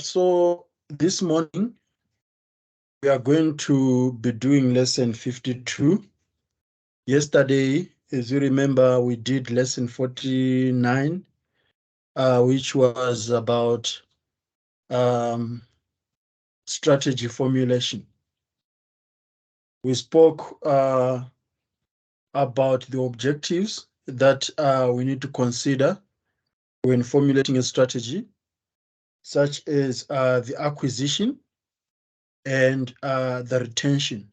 So this morning, we are going to be doing lesson 52. Yesterday, as you remember, we did lesson 49, which was about strategy formulation. We spoke about the objectives that we need to consider when formulating a strategy, such as the acquisition and the retention.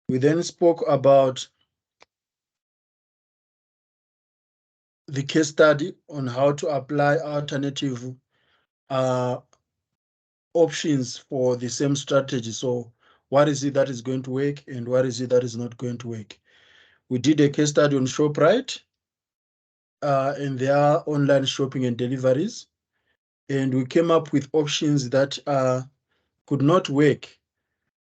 We then spoke about the case study on how to apply alternative options for the same strategy. So what is it that is going to work and what is it that is not going to work? We did a case study on ShopRite and their online shopping and deliveries. And we came up with options that could not work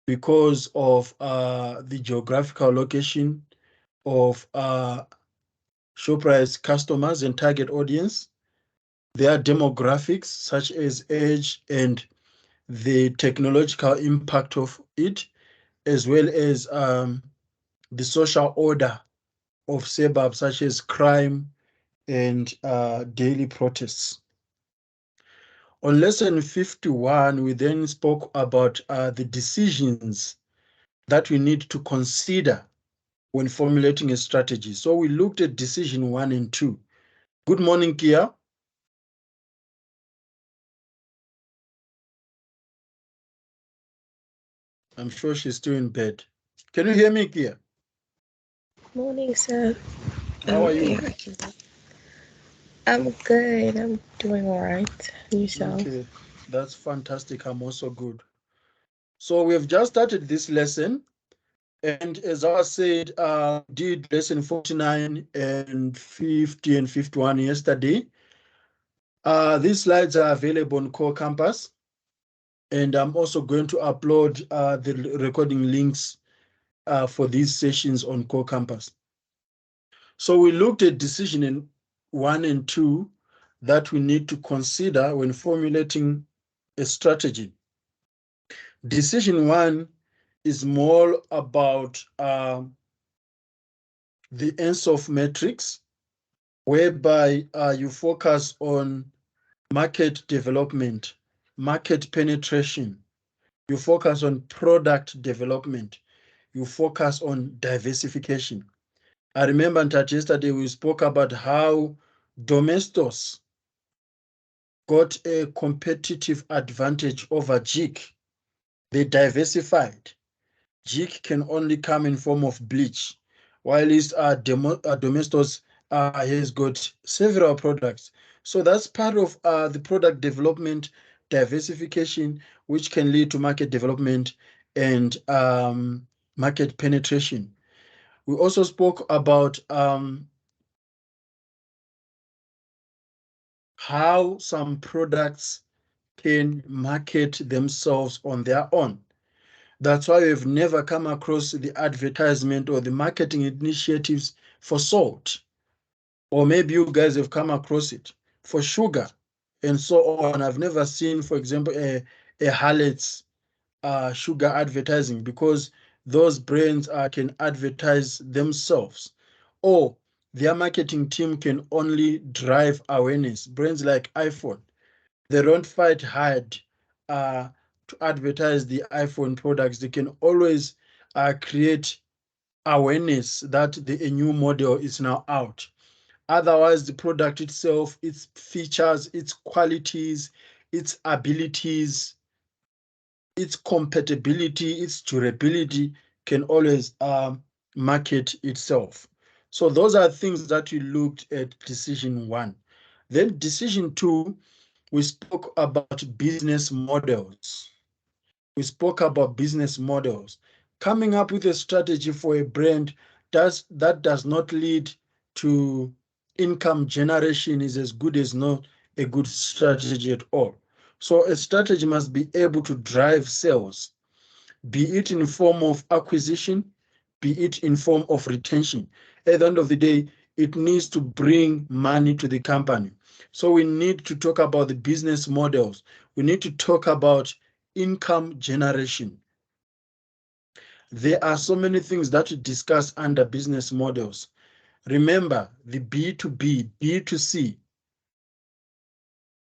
because of the geographical location of ShopRite's customers and target audience, their demographics such as age and the technological impact of it, as well as the social order of suburbs such as crime and daily protests. On lesson 51, we then spoke about the decisions that we need to consider when formulating a strategy. So we looked at decision 1 and 2. Good morning, Kia. I'm sure she's still in bed. Can you hear me, Kia? Morning, sir. How are you? Yeah, I'm good. I'm doing all right. Yourself? Okay, that's fantastic. I'm also good. So we have just started this lesson. And as I said, did lesson 49 and 50 and 51 yesterday. These slides are available on Core Campus. And I'm also going to upload the recording links for these sessions on Core Campus. So we looked at decision in 1 and 2 that we need to consider when formulating a strategy. Decision 1 is more about the ENSOF matrix, whereby you focus on market development, market penetration, you focus on product development, you focus on diversification. I remember that yesterday we spoke about how Domestos got a competitive advantage over JIC. They diversified. JIC can only come in form of bleach, while Domestos has got several products. So that's part of the product development diversification, which can lead to market development and market penetration. We also spoke about how some products can market themselves on their own. That's why we've never come across the advertisement or the marketing initiatives for salt. Or maybe you guys have come across it for sugar and so on. I've never seen, for example, a Harlot's sugar advertising, because those brands can advertise themselves. Or their marketing team can only drive awareness. Brands like iPhone, they don't fight hard to advertise the iPhone products. They can always create awareness that a new model is now out. Otherwise, the product itself, its features, its qualities, its abilities, its compatibility, its durability can always market itself. So those are things that we looked at decision 1. Then decision 2, we spoke about business models. We spoke about business models. Coming up with a strategy for a brand that does not lead to income generation is as good as not a good strategy at all. So a strategy must be able to drive sales, be it in form of acquisition, be it in form of retention. At the end of the day, it needs to bring money to the company. So we need to talk about the business models. We need to talk about income generation. There are so many things that we discuss under business models. Remember the B2B, B2C,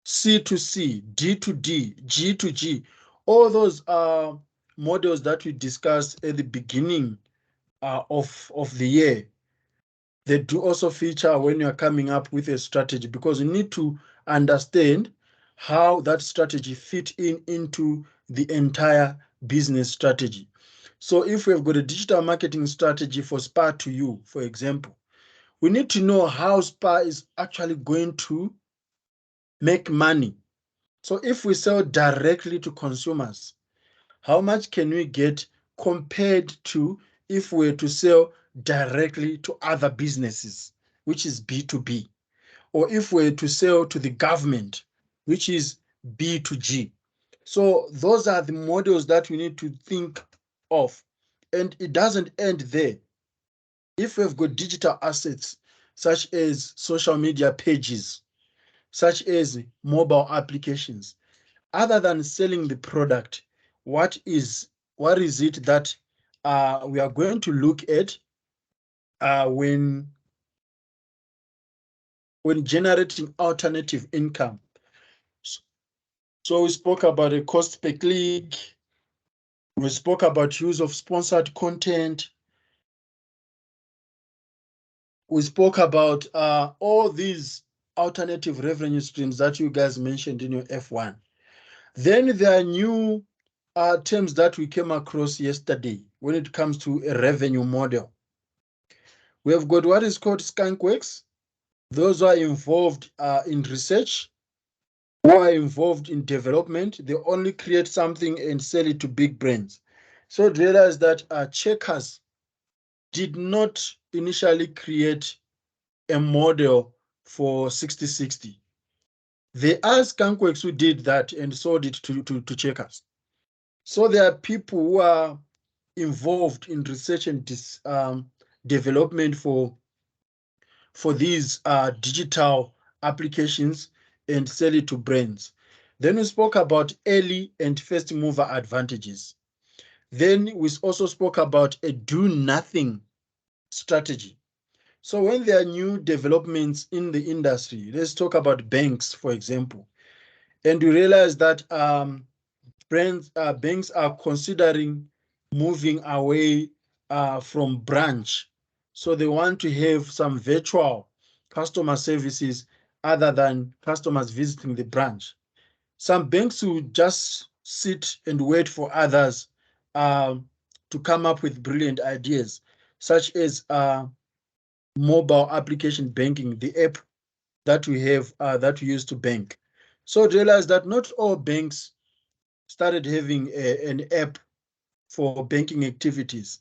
C2C, D2D, G2G. All those are models that we discussed at the beginning of the year. They do also feature when you're coming up with a strategy, because you need to understand how that strategy fit into the entire business strategy. So if we've got a digital marketing strategy for SPA to you, for example, we need to know how SPA is actually going to make money. So if we sell directly to consumers, how much can we get compared to if we were to sell directly to other businesses, which is B2B, or if we were to sell to the government, which is B2G. So those are the models that we need to think of. And it doesn't end there. If we've got digital assets such as social media pages, such as mobile applications, other than selling the product, what is it that we are going to look at when generating alternative income? So we spoke about a cost per click. We spoke about use of sponsored content. We spoke about all these alternative revenue streams that you guys mentioned in your F1. Then there are new terms that we came across yesterday when it comes to a revenue model. We have got what is called skunkworks. Those who are involved in research, who are involved in development. They only create something and sell it to big brands. So realize that Checkers did not initially create a model for 6060. They are skunkworks who did that and sold it to Checkers. So there are people who are involved in research and development for these digital applications and sell it to brands. Then we spoke about early and first mover advantages. Then we also spoke about a do nothing strategy. So when there are new developments in the industry, let's talk about banks, for example, and we realize that banks are considering moving away from branch. So they want to have some virtual customer services other than customers visiting the branch. Some banks will just sit and wait for others to come up with brilliant ideas, such as mobile application banking, the app that we have that we use to bank. So realize that not all banks started having an app for banking activities.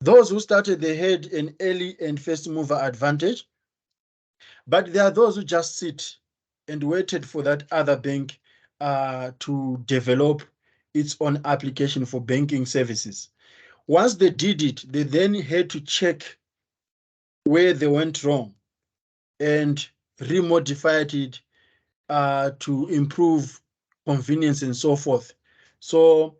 Those who started, they had an early and first mover advantage, but there are those who just sit and waited for that other bank to develop its own application for banking services. Once they did it, they then had to check where they went wrong and remodified it to improve convenience and so forth. So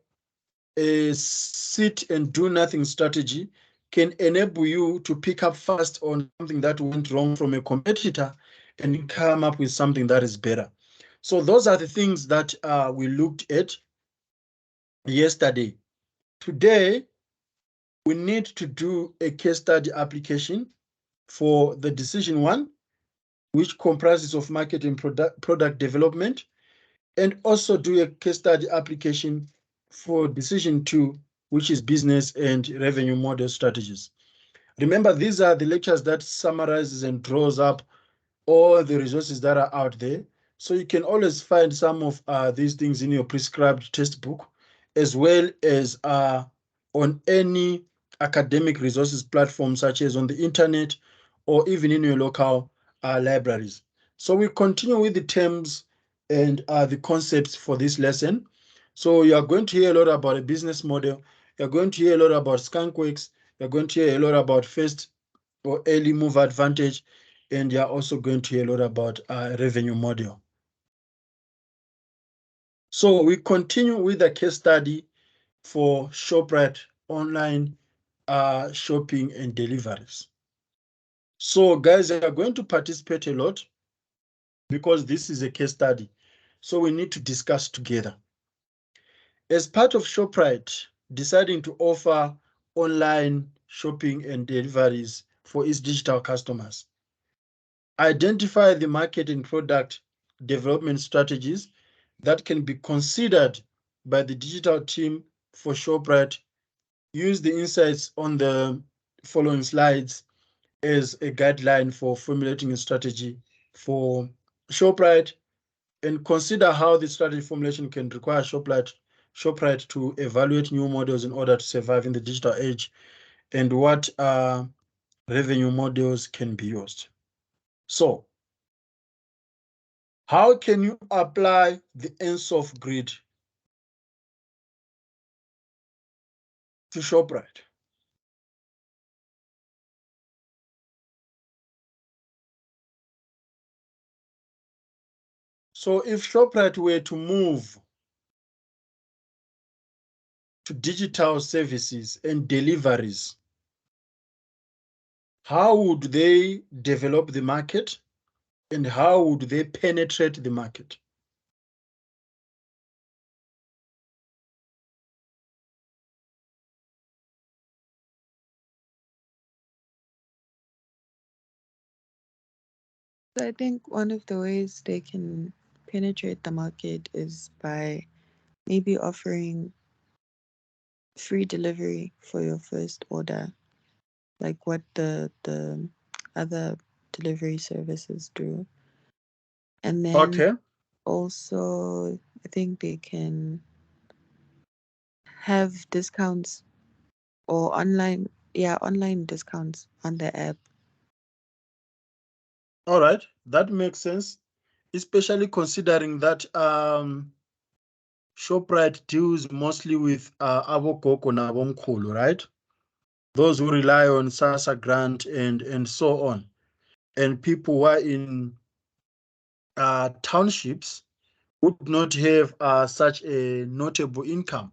a sit and do nothing strategy can enable you to pick up fast on something that went wrong from a competitor and come up with something that is better. So those are the things that we looked at yesterday. Today, we need to do a case study application for the decision one, which comprises of marketing product development, and also do a case study application for decision two, which is business and revenue model strategies. Remember, these are the lectures that summarizes and draws up all the resources that are out there. So you can always find some of these things in your prescribed textbook, as well as on any academic resources platform, such as on the internet or even in your local libraries. So we continue with the terms and the concepts for this lesson. So you are going to hear a lot about a business model. You're going to hear a lot about skunkworks. You're going to hear a lot about first or early move advantage. and you're also going to hear a lot about revenue model. So we continue with the case study for ShopRite online shopping and deliveries. So guys, you are going to participate a lot because this is a case study. So we need to discuss together. As part of ShopRite deciding to offer online shopping and deliveries for its digital customers, identify the market and product development strategies that can be considered by the digital team for ShopRite. Use the insights on the following slides as a guideline for formulating a strategy for ShopRite, and consider how the strategy formulation can require ShopRite to evaluate new models in order to survive in the digital age, and what revenue models can be used. So, how can you apply the ENSOF grid to ShopRite? So if ShopRite were to move to digital services and deliveries, how would they develop the market and how would they penetrate the market? So I think one of the ways they can penetrate the market is by maybe offering free delivery for your first order, like what the other delivery services do. And then Okay. also I think they can have discounts or online discounts on the app. All right. That makes sense, especially considering that ShopRite deals mostly with abogogo nabomkhulu, right? Those who rely on SASSA grant and so on, and people who are in townships would not have such a notable income.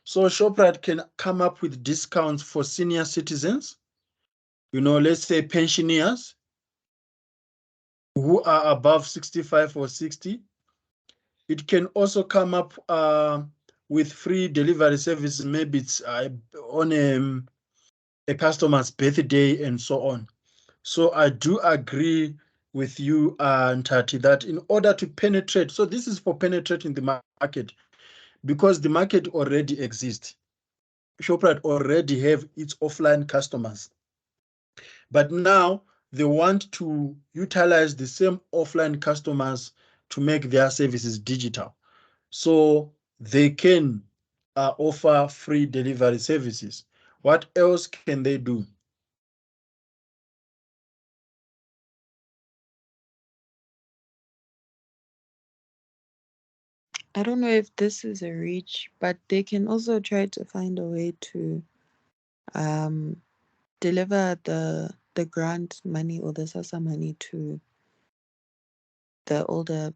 So ShopRite can come up with discounts for senior citizens, let's say pensioners who are above 65 or 60. It can also come up with free delivery services. Maybe it's on a customer's birthday and so on. So I do agree with you, Ntati, that in order to penetrate, so this is for penetrating the market because the market already exists. ShopRite already have its offline customers, but now they want to utilize the same offline customers to make their services digital. So they can offer free delivery services. What else can they do? I don't know if this is a reach, but they can also try to find a way to um, deliver the grant money or the SASA money to the older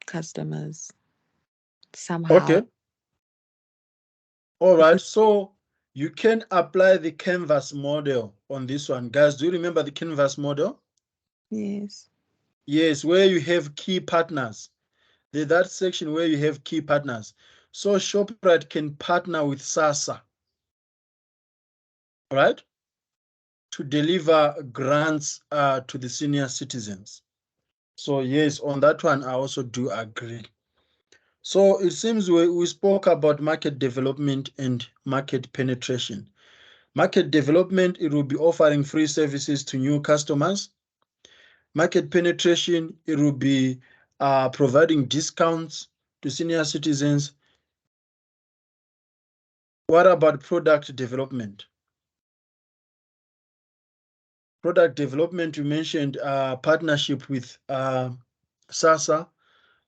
customers somehow. Okay, all right. Because So you can apply the canvas model on this one. Guys, do you remember the canvas model? yes, Yes, where you have key partners. There's that section where you have key partners. So ShopRite can partner with SASSA, right, to deliver grants to the senior citizens. So yes, on that one, I also do agree. So it seems we spoke about market development and market penetration. Market development, it will be offering free services to new customers. Market penetration, it will be providing discounts to senior citizens. What about product development? Product development, you mentioned partnership with SASSA.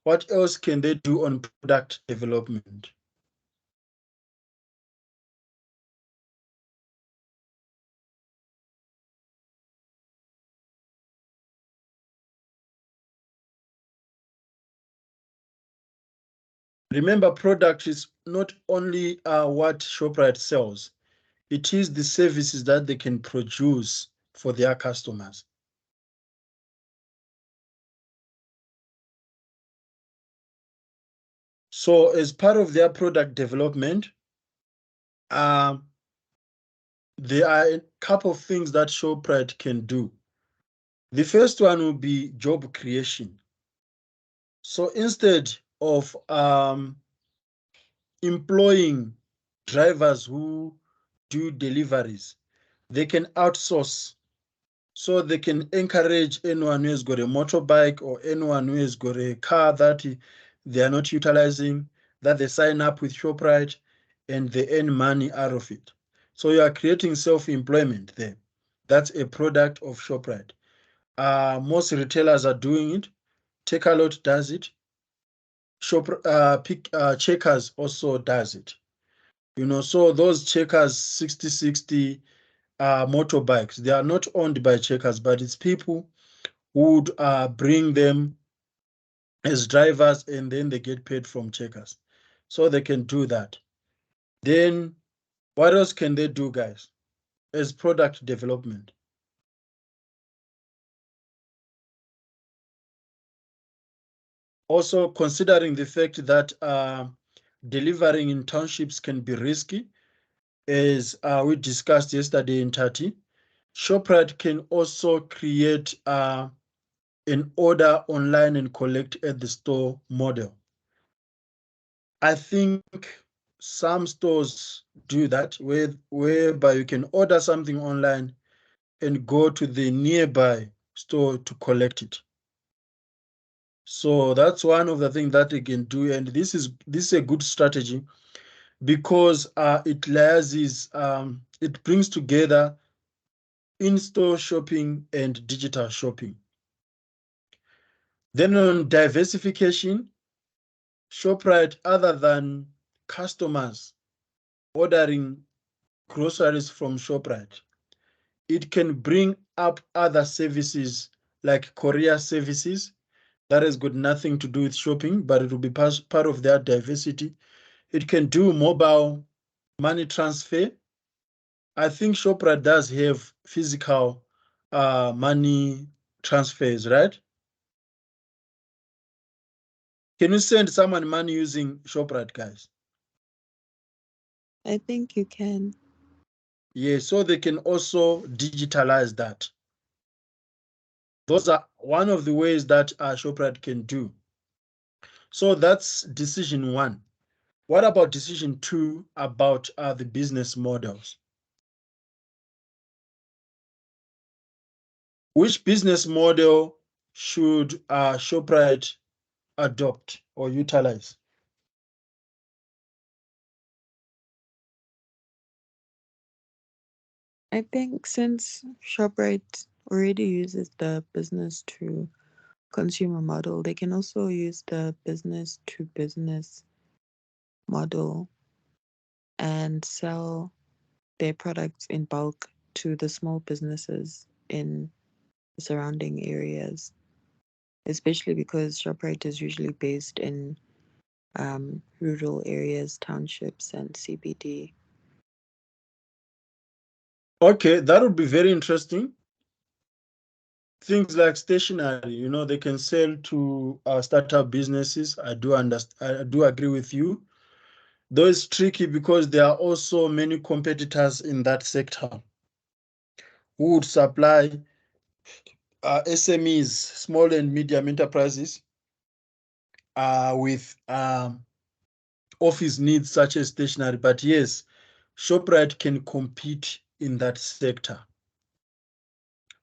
What else can they do on product development? Remember, product is not only what ShopRite sells, it is the services that they can produce for their customers. So as part of their product development, there are a couple of things that ShopRite can do. The first one will be job creation. So instead of employing drivers who do deliveries, they can outsource. So they can encourage anyone who has got a motorbike or anyone who has got a car that they are not utilizing, that they sign up with ShopRite and they earn money out of it. So you are creating self-employment there. That's a product of ShopRite. Most retailers are doing it. Takealot does it. Checkers also does it. So those Checkers 6060 motorbikes, they are not owned by Checkers, but it's people who would bring them as drivers and then they get paid from Checkers. So they can do that. Then what else can they do, guys, as product development? Also considering the fact that delivering in townships can be risky, as we discussed yesterday in Tati, ShopRite can also create an order online and collect at the store model. I think some stores do that, whereby you can order something online and go to the nearby store to collect it. So that's one of the things that you can do, and this is a good strategy because it brings together in-store shopping and digital shopping. Then on diversification, ShopRite, other than customers ordering groceries from ShopRite, it can bring up other services like courier services that has got nothing to do with shopping, but it will be part of their diversity. It can do mobile money transfer. I think ShopRite does have physical money transfers, right? Can you send someone money using ShopRite, guys? I think you can. Yeah, so they can also digitalize that. Those are one of the ways that ShopRite can do. So that's decision one. What about decision two about the business models? Which business model should ShopRite adopt or utilize? I think since ShopRite already uses the business to consumer model, they can also use the business to business model and sell their products in bulk to the small businesses in the surrounding areas, especially because ShopRite is usually based in rural areas, townships, and CBD. Okay, that would be very interesting. Things like stationery, they can sell to startup businesses. I do understand. I do agree with you. Though it's tricky because there are also many competitors in that sector who would supply SMEs, small and medium enterprises, with office needs such as stationery. But yes, ShopRite can compete in that sector.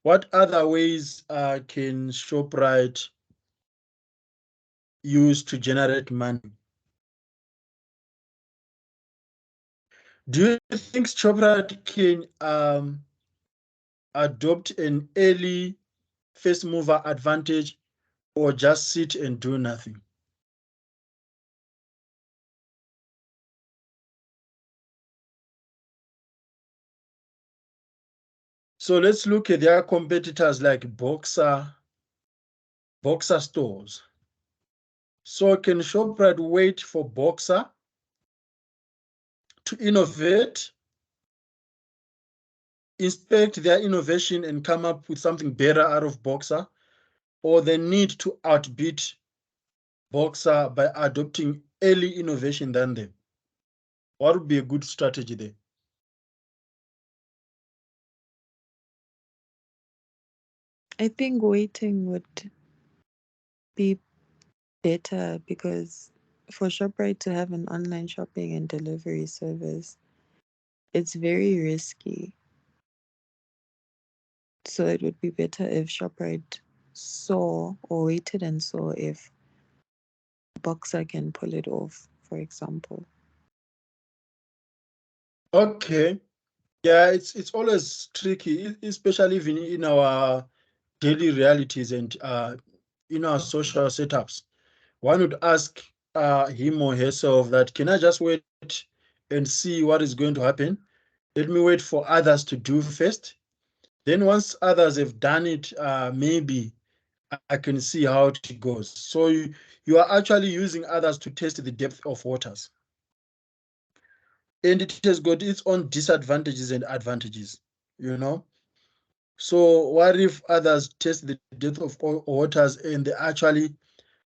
What other ways can ShopRite use to generate money? Do you think ShopRite can adopt an early first mover advantage or just sit and do nothing? So let's look at their competitors like Boxer stores. So can Shoprite wait for Boxer to innovate, inspect their innovation and come up with something better out of Boxer, or they need to outbeat Boxer by adopting early innovation than them? What would be a good strategy there? I think waiting would be better because for Shoprite to have an online shopping and delivery service, it's very risky. So it would be better if Shoprite saw or waited and saw if Boxer can pull it off, for example. Okay. Yeah, it's always tricky, especially even in our daily realities and in our social setups. One would ask him or herself that, can I just wait and see what is going to happen? Let me wait for others to do first. Then once others have done it, maybe I can see how it goes. So you are actually using others to test the depth of waters. And it has got its own disadvantages and advantages, you know. So what if others test the depth of waters and they actually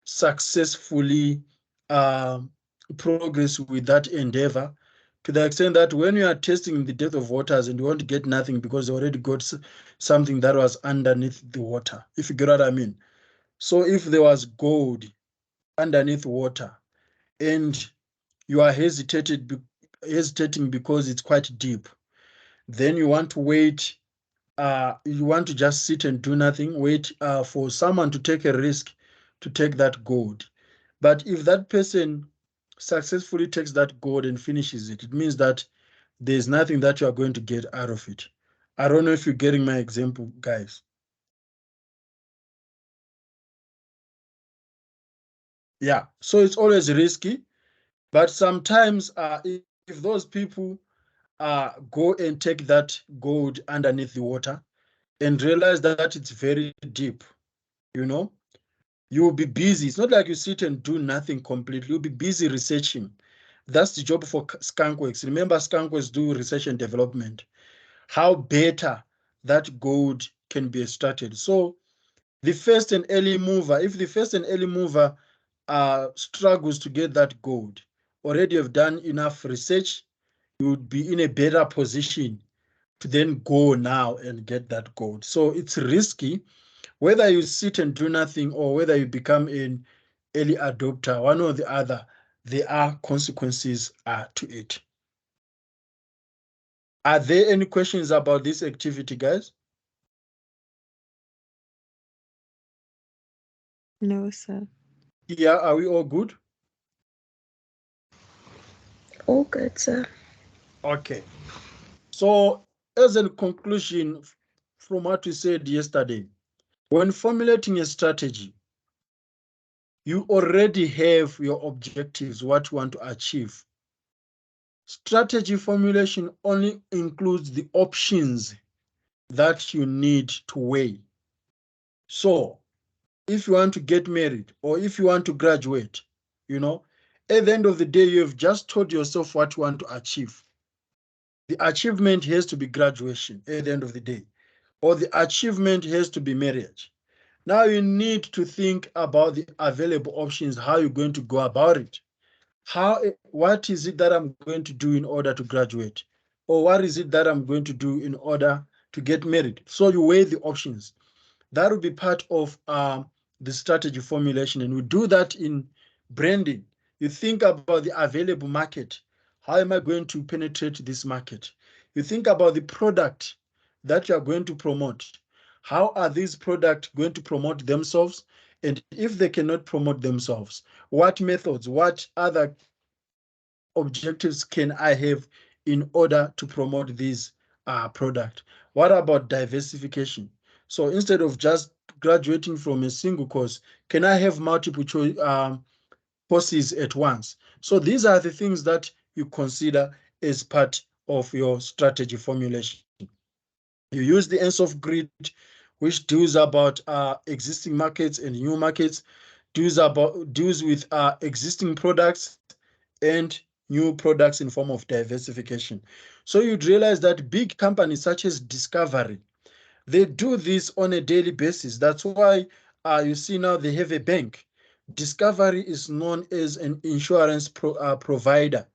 successfully progress with that endeavor, to the extent that when you are testing the depth of waters and you want to get nothing because you already got something that was underneath the water, if you get what I mean. So if there was gold underneath water and you are hesitating because it's quite deep, then you want to wait, you want to just sit and do nothing, wait for someone to take a risk to take that gold. But if that person successfully takes that gold and finishes it, it means that there's nothing that you are going to get out of it. I don't know if you're getting my example, guys. Yeah, so it's always risky, but sometimes if those people go and take that gold underneath the water and realize that it's very deep, you know, you'll be busy. It's not like you sit and do nothing completely. You'll be busy researching. That's the job for skunkworks. Remember, skunkworks do research and development. How better that gold can be extracted. So the first and early mover, if the first and early mover struggles to get that gold, already have done enough research, you would be in a better position to then go now and get that gold. So it's risky. Whether you sit and do nothing or whether you become an early adopter, one or the other, there are consequences to it. Are there any questions about this activity, guys? No, sir. Yeah, are we all good? All good, sir. Okay. So, as a conclusion from what we said yesterday, when formulating a strategy, you already have your objectives, what you want to achieve. Strategy formulation only includes the options that you need to weigh. So, if you want to get married or if you want to graduate, you know, at the end of the day, you have just told yourself what you want to achieve. The achievement has to be graduation at the end of the day, or the achievement has to be marriage. Now you need to think about the available options, how you're going to go about it. What is it that I'm going to do in order to graduate? Or what is it that I'm going to do in order to get married? So you weigh the options. That will be part of the strategy formulation. And we do that in branding. You think about the available market. How am I going to penetrate this market? You think about the product that you are going to promote. How are these products going to promote themselves? And if they cannot promote themselves, what methods, what other objectives can I have in order to promote this product? What about diversification? So instead of just graduating from a single course, can I have multiple courses at once? So these are the things that you consider as part of your strategy formulation. You use the ENSOF grid, which deals about existing markets and new markets. deals with existing products and new products in form of diversification. So you'd realize that big companies such as Discovery, they do this on a daily basis. That's why you see now they have a bank. Discovery is known as an insurance provider.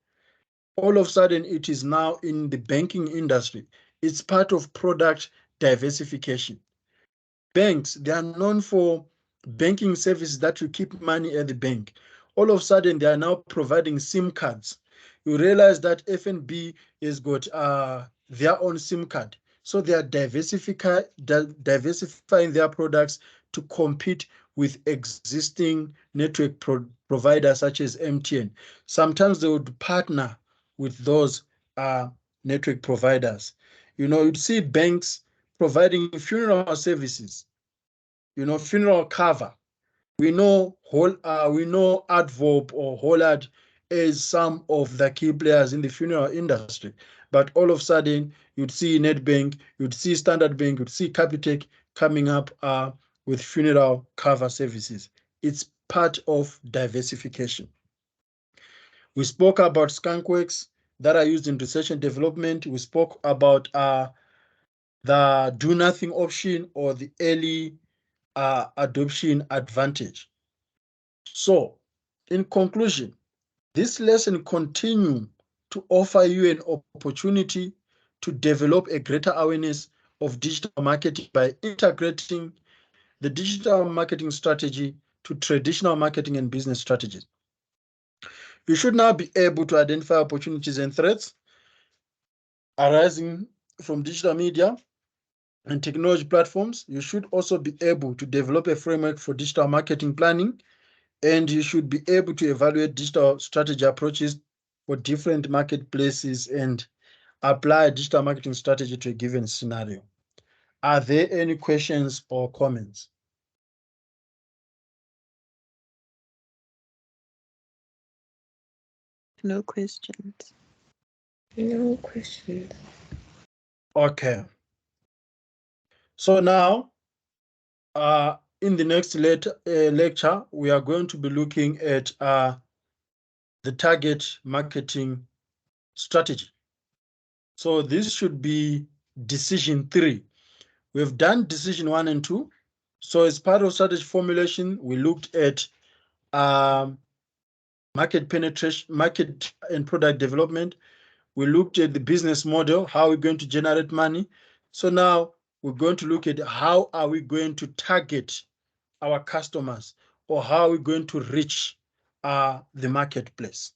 All of a sudden, it is now in the banking industry. It's part of product diversification. Banks, they are known for banking services that you keep money at the bank. All of a sudden, they are now providing SIM cards. You realize that FNB has got their own SIM card. So they are diversifying their products to compete with existing network providers such as MTN. Sometimes they would partner with those network providers. You'd see banks providing funeral services, funeral cover. We know Advorp or Hollard as some of the key players in the funeral industry. But all of a sudden, you'd see Nedbank, you'd see Standard Bank, you'd see Capitec coming up with funeral cover services. It's part of diversification. We spoke about skunkworks that are used in research and development. We spoke about the do nothing option or the early adoption advantage. So, in conclusion, this lesson continues to offer you an opportunity to develop a greater awareness of digital marketing by integrating the digital marketing strategy to traditional marketing and business strategies. You should now be able to identify opportunities and threats arising from digital media and technology platforms. You should also be able to develop a framework for digital marketing planning, and you should be able to evaluate digital strategy approaches for different marketplaces and apply a digital marketing strategy to a given scenario. Are there any questions or comments? No questions. No questions. Okay. So now, in the next lecture, we are going to be looking at the target marketing strategy. So this should be decision 3. We've done decision 1 and 2. So as part of strategy formulation, we looked at market penetration, market and product development. We looked at the business model, how we're going to generate money. So now we're going to look at how are we going to target our customers, or how are we going to reach the marketplace.